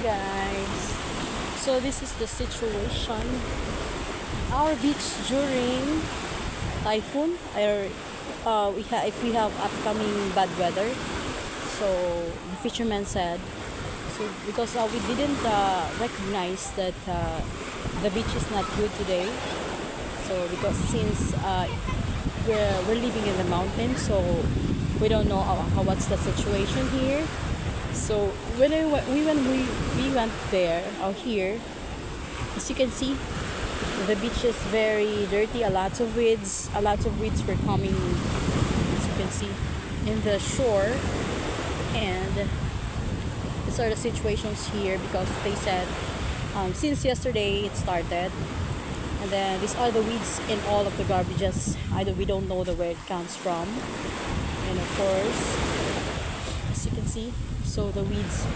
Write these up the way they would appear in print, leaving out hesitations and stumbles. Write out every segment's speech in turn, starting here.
guys. So this is the situation. Our beach during typhoon, or if we have upcoming bad weather. So the fisherman said. So because we didn't recognize that the beach is not good today. So because since we're living in the mountains, so we don't know what's the situation here. So when we went there out here, as you can see, the beach is very dirty. A lots of weeds were coming, as you can see, in the shore. And these are the situations here because they said since yesterday it started, and then these are the weeds in all of the garbages. Either we don't know where it comes from, and of course, as you can see, so the weeds.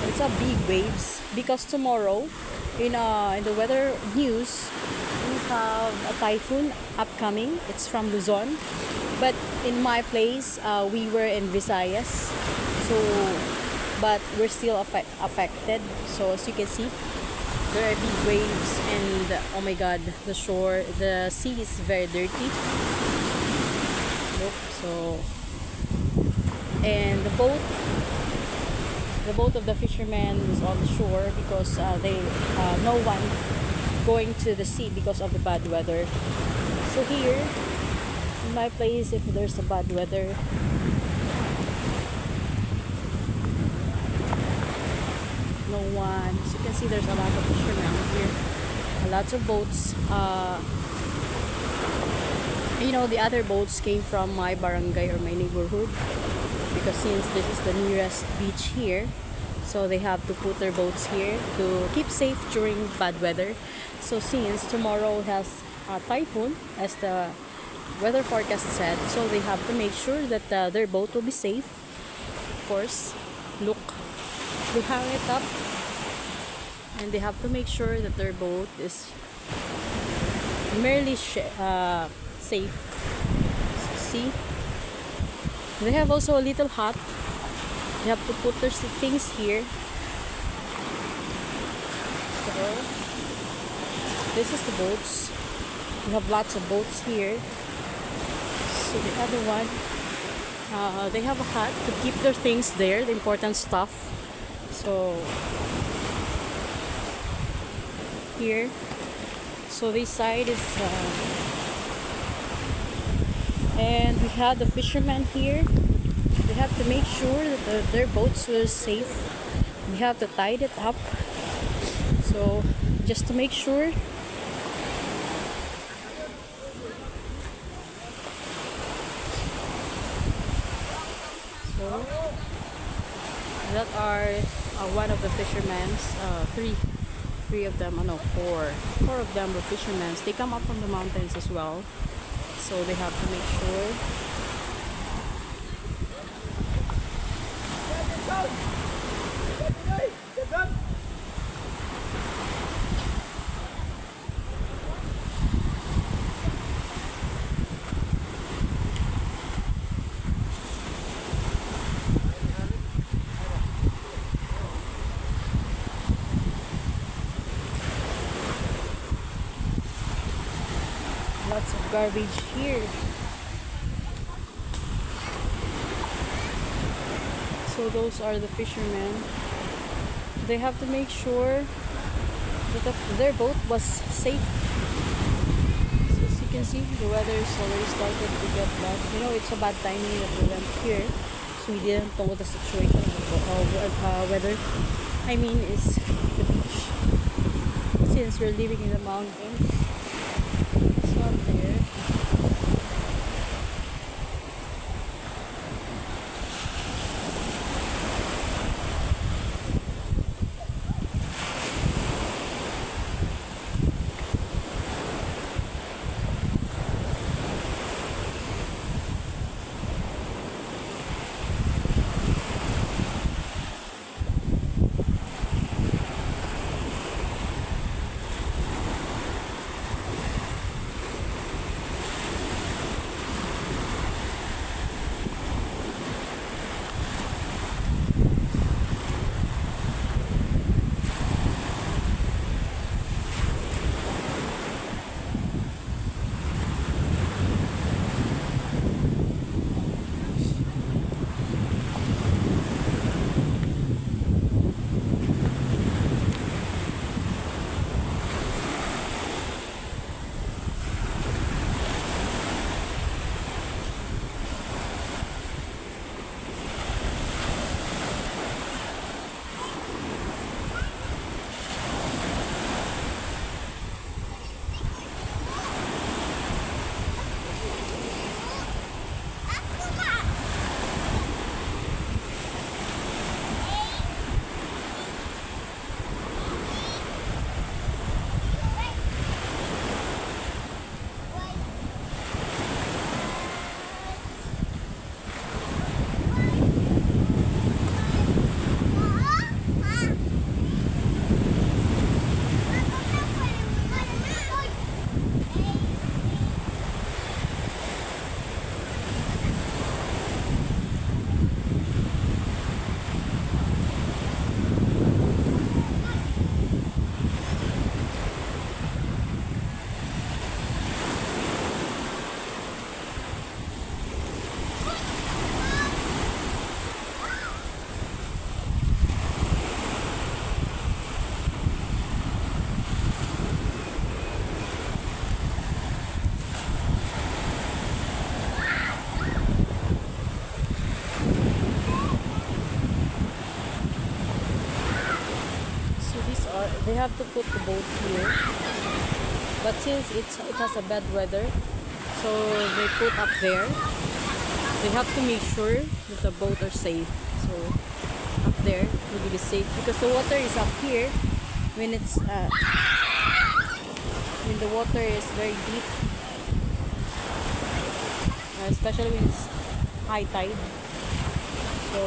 It's a big waves because tomorrow in the weather news we have a typhoon upcoming. It's from Luzon, but in my place we were in Visayas, so but we're still affected. So as you can see, there are big waves, and oh my god, the sea is very dirty. Look, so, and the boat of the fishermen is on the shore because no one going to the sea because of the bad weather. So here in my place, if there's a bad weather, no one. As you can see, there's a lot of fishermen here, a lot of boats. The other boats came from my barangay or my neighborhood, because since this is the nearest beach here, so they have to put their boats here to keep safe during bad weather. So since tomorrow has a typhoon, as the weather forecast said, so they have to make sure that their boat will be safe. Of course, look, they hang it up, and they have to make sure that their boat is merely safe. See, they have also a little hut. They have to put their things here. So this is the boats. We have lots of boats here. So the other one, they have a hut to keep their things there, the important stuff. So here, so this side is and we have the fishermen here. They have to make sure that their boats were safe. We have to tie it up, so just to make sure. So that are one of the fishermen's three of them, no, four of them were fishermen. They come up from the mountains as well, so they have to make sure. Lots of garbage here. So those are the fishermen. They have to make sure that their boat was safe. So as you can see, the weather is already started to get bad. It's a bad timing that we went here, so we didn't know the situation of weather. I mean, is the beach. Since we're living in the mountains, it's not there. they have to put the boat here. But since it has a bad weather, so they put up there. They have to make sure that the boat are safe. So up there will be safe because the water is up here when it's when the water is very deep, especially when it's high tide. So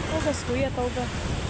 Togas kuya, toga.